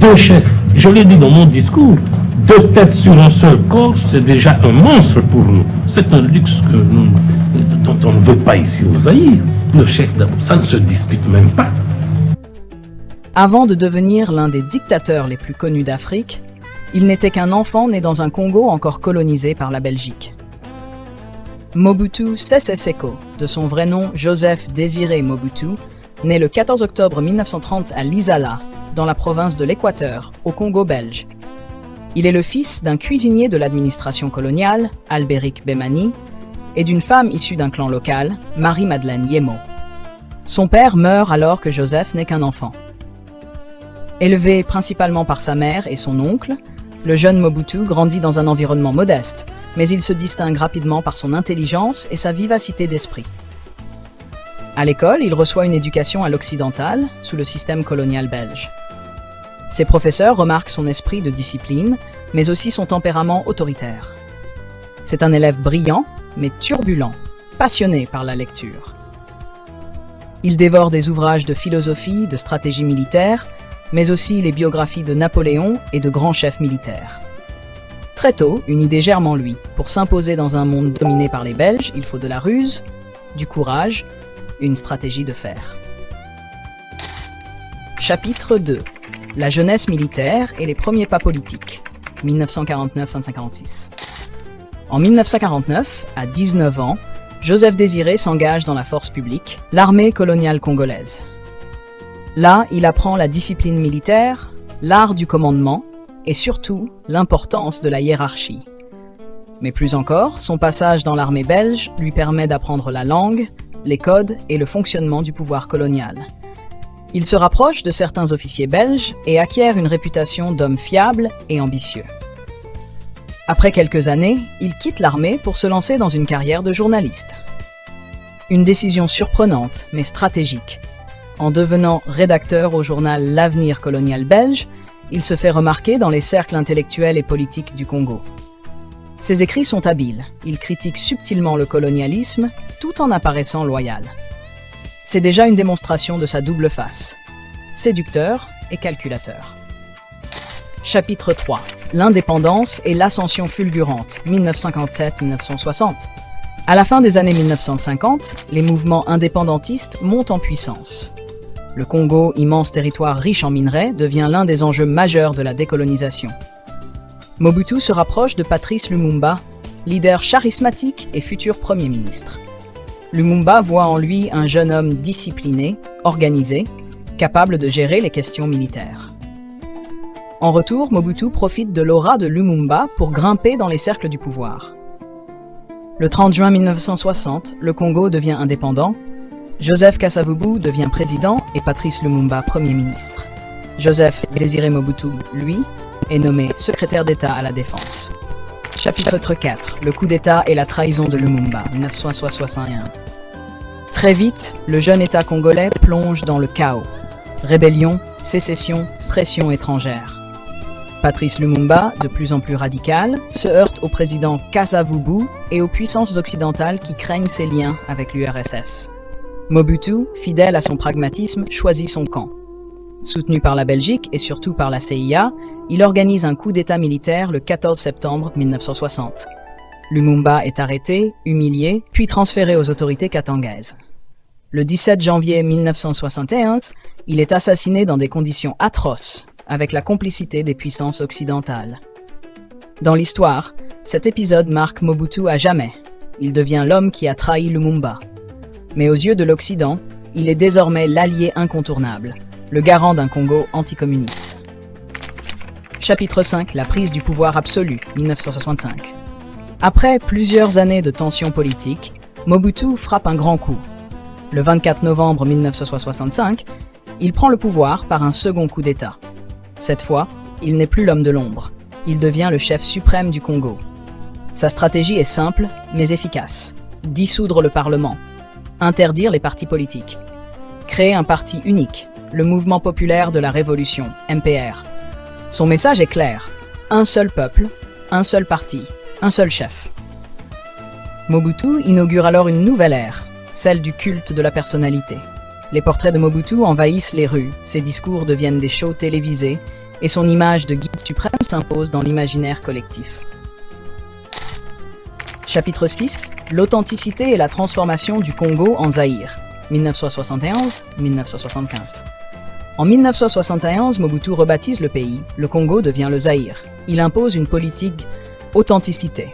deux chefs. Je l'ai dit dans mon discours, deux têtes sur un seul corps, c'est déjà un monstre pour nous. C'est un luxe dont on ne veut pas ici au Zaïre. Le chef d'abord, ça ne se dispute même pas. Avant de devenir l'un des dictateurs les plus connus d'Afrique, il n'était qu'un enfant né dans un Congo encore colonisé par la Belgique. Mobutu Sese Seko, de son vrai nom Joseph Désiré Mobutu, né le 14 octobre 1930 à Lisala, dans la province de l'Équateur, au Congo belge. Il est le fils d'un cuisinier de l'administration coloniale, Albéric Bemani, et d'une femme issue d'un clan local, Marie-Madeleine Yemo. Son père meurt alors que Joseph n'est qu'un enfant. Élevé principalement par sa mère et son oncle, le jeune Mobutu grandit dans un environnement modeste, mais il se distingue rapidement par son intelligence et sa vivacité d'esprit. À l'école, il reçoit une éducation à l'occidentale, sous le système colonial belge. Ses professeurs remarquent son esprit de discipline, mais aussi son tempérament autoritaire. C'est un élève brillant, mais turbulent, passionné par la lecture. Il dévore des ouvrages de philosophie, de stratégie militaire, mais aussi les biographies de Napoléon et de grands chefs militaires. Très tôt, une idée germe en lui. Pour s'imposer dans un monde dominé par les Belges, il faut de la ruse, du courage, une stratégie de fer. Chapitre 2. La jeunesse militaire et les premiers pas politiques. 1949-1946. En 1949, à 19 ans, Joseph Désiré s'engage dans la force publique, l'armée coloniale congolaise. Là, il apprend la discipline militaire, l'art du commandement et surtout l'importance de la hiérarchie. Mais plus encore, son passage dans l'armée belge lui permet d'apprendre la langue, les codes et le fonctionnement du pouvoir colonial. Il se rapproche de certains officiers belges et acquiert une réputation d'homme fiable et ambitieux. Après quelques années, il quitte l'armée pour se lancer dans une carrière de journaliste. Une décision surprenante, mais stratégique. En devenant rédacteur au journal L'Avenir colonial belge, il se fait remarquer dans les cercles intellectuels et politiques du Congo. Ses écrits sont habiles, il critique subtilement le colonialisme tout en apparaissant loyal. C'est déjà une démonstration de sa double face, séducteur et calculateur. Chapitre 3. L'indépendance et l'ascension fulgurante, 1957-1960. À la fin des années 1950, les mouvements indépendantistes montent en puissance. Le Congo, immense territoire riche en minerais, devient l'un des enjeux majeurs de la décolonisation. Mobutu se rapproche de Patrice Lumumba, leader charismatique et futur Premier ministre. Lumumba voit en lui un jeune homme discipliné, organisé, capable de gérer les questions militaires. En retour, Mobutu profite de l'aura de Lumumba pour grimper dans les cercles du pouvoir. Le 30 juin 1960, le Congo devient indépendant, Joseph Kasavubu devient président et Patrice Lumumba Premier ministre. Joseph Désiré Mobutu, lui, est nommé secrétaire d'État à la Défense. Chapitre 4. Le coup d'État et la trahison de Lumumba, 1961. Très vite, le jeune État congolais plonge dans le chaos. Rébellion, sécession, pression étrangère. Patrice Lumumba, de plus en plus radical, se heurte au président Kasavubu et aux puissances occidentales qui craignent ses liens avec l'URSS. Mobutu, fidèle à son pragmatisme, choisit son camp. Soutenu par la Belgique et surtout par la CIA, il organise un coup d'État militaire le 14 septembre 1960. Lumumba est arrêté, humilié, puis transféré aux autorités katangaises. Le 17 janvier 1971, il est assassiné dans des conditions atroces, avec la complicité des puissances occidentales. Dans l'histoire, cet épisode marque Mobutu à jamais. Il devient l'homme qui a trahi Lumumba. Mais aux yeux de l'Occident, il est désormais l'allié incontournable, le garant d'un Congo anticommuniste. Chapitre 5. La prise du pouvoir absolu, 1965. Après plusieurs années de tensions politiques, Mobutu frappe un grand coup. Le 24 novembre 1965, il prend le pouvoir par un second coup d'État. Cette fois, il n'est plus l'homme de l'ombre. Il devient le chef suprême du Congo. Sa stratégie est simple, mais efficace. Dissoudre le Parlement. Interdire les partis politiques. Créer un parti unique, le Mouvement populaire de la Révolution, MPR. Son message est clair. Un seul peuple, un seul parti, un seul chef. Mobutu inaugure alors une nouvelle ère, celle du culte de la personnalité. Les portraits de Mobutu envahissent les rues, ses discours deviennent des shows télévisés, et son image de guide suprême s'impose dans l'imaginaire collectif. Chapitre 6. L'authenticité et la transformation du Congo en Zaïre, 1971-1975. En 1971, Mobutu rebaptise le pays, le Congo devient le Zaïre. Il impose une politique authenticité.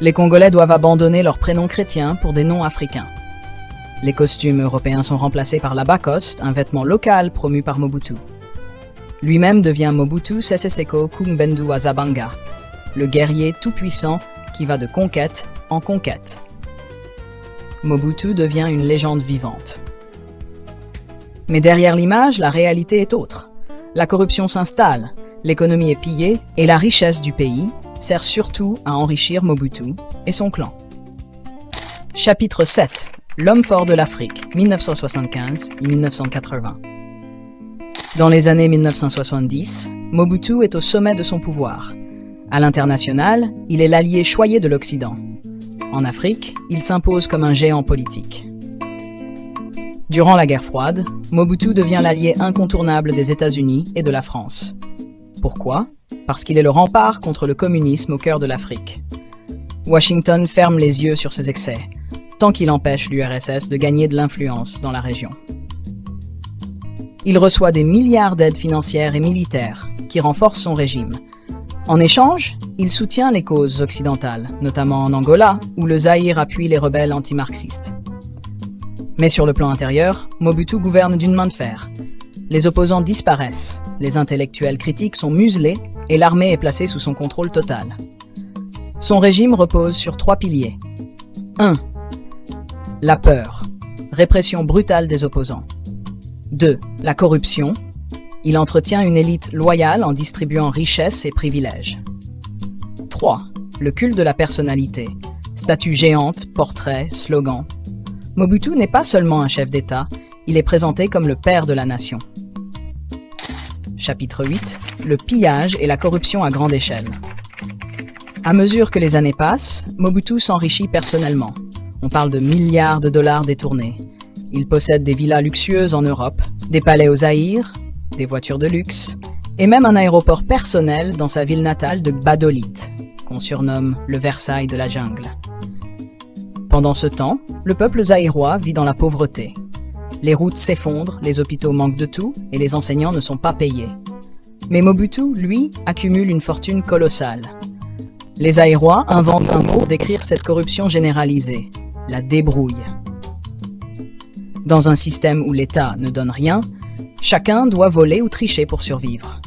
Les Congolais doivent abandonner leurs prénoms chrétiens pour des noms africains. Les costumes européens sont remplacés par la Lacoste, un vêtement local promu par Mobutu. Lui-même devient Mobutu Sese Seko Kumbendu Azabanga, le guerrier tout-puissant qui va de conquête en conquête. Mobutu devient une légende vivante. Mais derrière l'image, la réalité est autre. La corruption s'installe, l'économie est pillée et la richesse du pays sert surtout à enrichir Mobutu et son clan. Chapitre 7. L'homme fort de l'Afrique, 1975-1980. Dans les années 1970, Mobutu est au sommet de son pouvoir. À l'international, il est l'allié choyé de l'Occident. En Afrique, il s'impose comme un géant politique. Durant la guerre froide, Mobutu devient l'allié incontournable des États-Unis et de la France. Pourquoi ? Parce qu'il est le rempart contre le communisme au cœur de l'Afrique. Washington ferme les yeux sur ses excès, tant qu'il empêche l'URSS de gagner de l'influence dans la région. Il reçoit des milliards d'aides financières et militaires qui renforcent son régime. En échange, il soutient les causes occidentales, notamment en Angola, où le Zaïre appuie les rebelles antimarxistes. Mais sur le plan intérieur, Mobutu gouverne d'une main de fer. Les opposants disparaissent, les intellectuels critiques sont muselés et l'armée est placée sous son contrôle total. Son régime repose sur 3 piliers. 1. La peur, répression brutale des opposants. 2. La corruption. Il entretient une élite loyale en distribuant richesses et privilèges. 3. Le culte de la personnalité. Statues géantes, portraits, slogans. Mobutu n'est pas seulement un chef d'État, il est présenté comme le père de la nation. Chapitre 8. Le pillage et la corruption à grande échelle. À mesure que les années passent, Mobutu s'enrichit personnellement. On parle de milliards de dollars détournés. Il possède des villas luxueuses en Europe, des palais au Zaïre, des voitures de luxe, et même un aéroport personnel dans sa ville natale de Gbadolite, qu'on surnomme le Versailles de la jungle. Pendant ce temps, le peuple zaïrois vit dans la pauvreté. Les routes s'effondrent, les hôpitaux manquent de tout et les enseignants ne sont pas payés. Mais Mobutu, lui, accumule une fortune colossale. Les Zaïrois inventent un mot pour décrire cette corruption généralisée, la débrouille. Dans un système où l'État ne donne rien, chacun doit voler ou tricher pour survivre.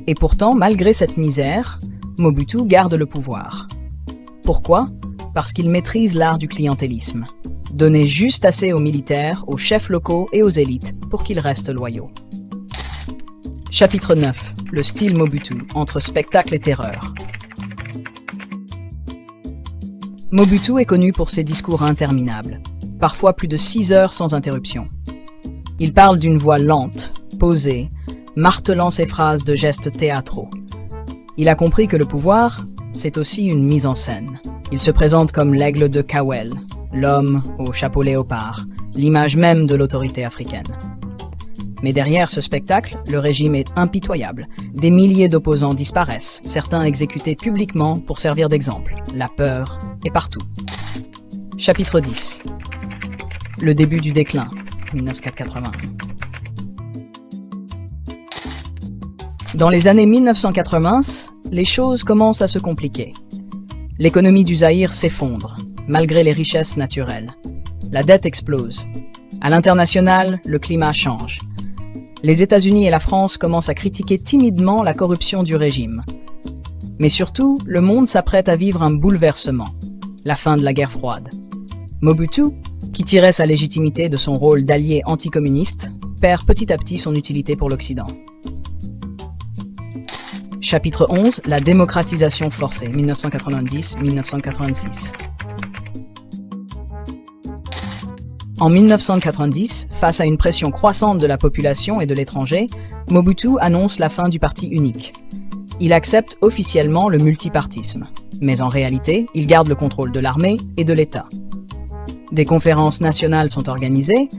Et pourtant, malgré cette misère, Mobutu garde le pouvoir. Pourquoi ? Parce qu'il maîtrise l'art du clientélisme. Donner juste assez aux militaires, aux chefs locaux et aux élites pour qu'ils restent loyaux. Chapitre 9. Le style Mobutu, entre spectacle et terreur. Mobutu est connu pour ses discours interminables, parfois plus de 6 heures sans interruption. Il parle d'une voix lente, posée, martelant ses phrases de gestes théâtraux. Il a compris que le pouvoir, c'est aussi une mise en scène. Il se présente comme l'aigle de Kawel, l'homme au chapeau léopard, l'image même de l'autorité africaine. Mais derrière ce spectacle, le régime est impitoyable. Des milliers d'opposants disparaissent, certains exécutés publiquement pour servir d'exemple. La peur est partout. Chapitre 10. Le début du déclin, 1980. Dans les années 1980, les choses commencent à se compliquer. L'économie du Zaïre s'effondre, malgré les richesses naturelles. La dette explose. À l'international, le climat change. Les États-Unis et la France commencent à critiquer timidement la corruption du régime. Mais surtout, le monde s'apprête à vivre un bouleversement, la fin de la guerre froide. Mobutu, qui tirait sa légitimité de son rôle d'allié anticommuniste, perd petit à petit son utilité pour l'Occident. Chapitre 11. La démocratisation forcée, 1990-1986. En 1990, face à une pression croissante de la population et de l'étranger, Mobutu annonce la fin du parti unique. Il accepte officiellement le multipartisme, mais en réalité, il garde le contrôle de l'armée et de l'État. Des conférences nationales sont organisées,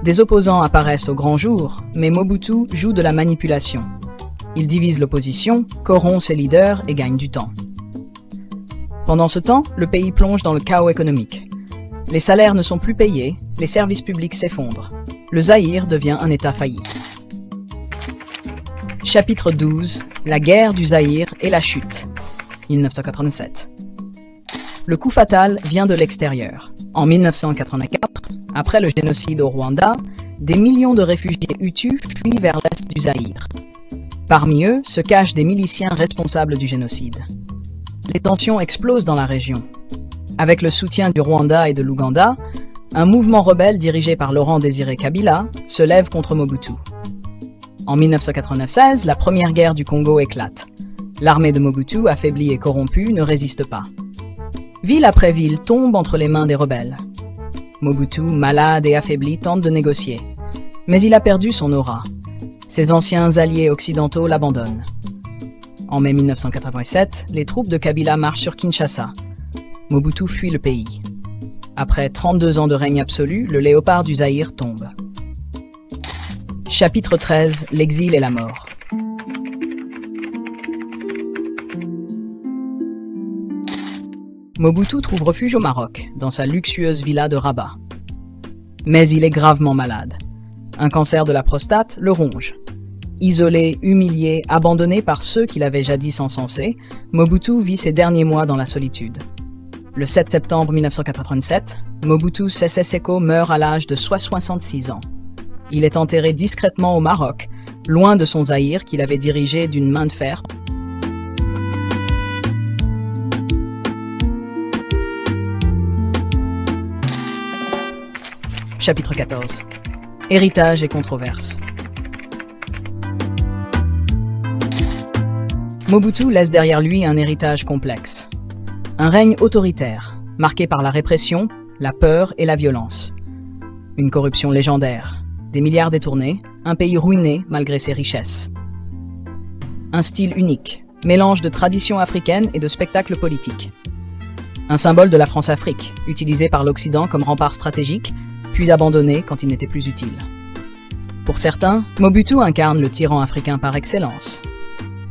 des opposants apparaissent au grand jour, mais Mobutu joue de la manipulation. Il divise l'opposition, corrompt ses leaders et gagne du temps. Pendant ce temps, le pays plonge dans le chaos économique. Les salaires ne sont plus payés, les services publics s'effondrent. Le Zaïre devient un État failli. Chapitre 12. La guerre du Zaïre et la chute. 1987. Le coup fatal vient de l'extérieur. En 1984, après le génocide au Rwanda, des millions de réfugiés Hutus fuient vers l'est du Zaïre. Parmi eux se cachent des miliciens responsables du génocide. Les tensions explosent dans la région. Avec le soutien du Rwanda et de l'Ouganda, un mouvement rebelle dirigé par Laurent Désiré Kabila se lève contre Mobutu. En 1996, la première guerre du Congo éclate. L'armée de Mobutu, affaiblie et corrompue, ne résiste pas. Ville après ville tombe entre les mains des rebelles. Mobutu, malade et affaibli, tente de négocier. Mais il a perdu son aura. Ses anciens alliés occidentaux l'abandonnent. En mai 1987, les troupes de Kabila marchent sur Kinshasa. Mobutu fuit le pays. Après 32 ans de règne absolu, le léopard du Zaïre tombe. Chapitre 13. L'exil et la mort. Mobutu trouve refuge au Maroc, dans sa luxueuse villa de Rabat. Mais il est gravement malade. Un cancer de la prostate le ronge. Isolé, humilié, abandonné par ceux qui l'avaient jadis encensé, Mobutu vit ses derniers mois dans la solitude. Le 7 septembre 1987, Mobutu Sese Seko meurt à l'âge de 66 ans. Il est enterré discrètement au Maroc, loin de son Zaïre qu'il avait dirigé d'une main de fer. Chapitre 14. Héritage et controverses. Mobutu laisse derrière lui un héritage complexe. Un règne autoritaire, marqué par la répression, la peur et la violence. Une corruption légendaire, des milliards détournés, un pays ruiné malgré ses richesses. Un style unique, mélange de traditions africaines et de spectacles politiques. Un symbole de la France-Afrique, utilisé par l'Occident comme rempart stratégique, puis abandonné quand il n'était plus utile. Pour certains, Mobutu incarne le tyran africain par excellence.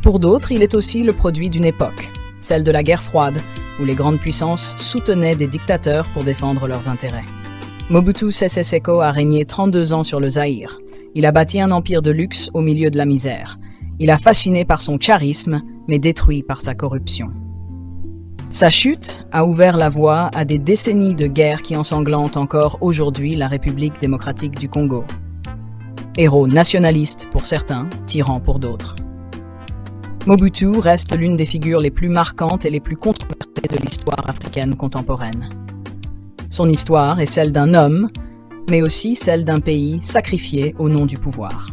Pour d'autres, il est aussi le produit d'une époque, celle de la guerre froide, où les grandes puissances soutenaient des dictateurs pour défendre leurs intérêts. Mobutu Sese Seko a régné 32 ans sur le Zaïre. Il a bâti un empire de luxe au milieu de la misère. Il a fasciné par son charisme, mais détruit par sa corruption. Sa chute a ouvert la voie à des décennies de guerre qui ensanglantent encore aujourd'hui la République démocratique du Congo. Héros nationaliste pour certains, tyran pour d'autres. Mobutu reste l'une des figures les plus marquantes et les plus controversées de l'histoire africaine contemporaine. Son histoire est celle d'un homme, mais aussi celle d'un pays sacrifié au nom du pouvoir.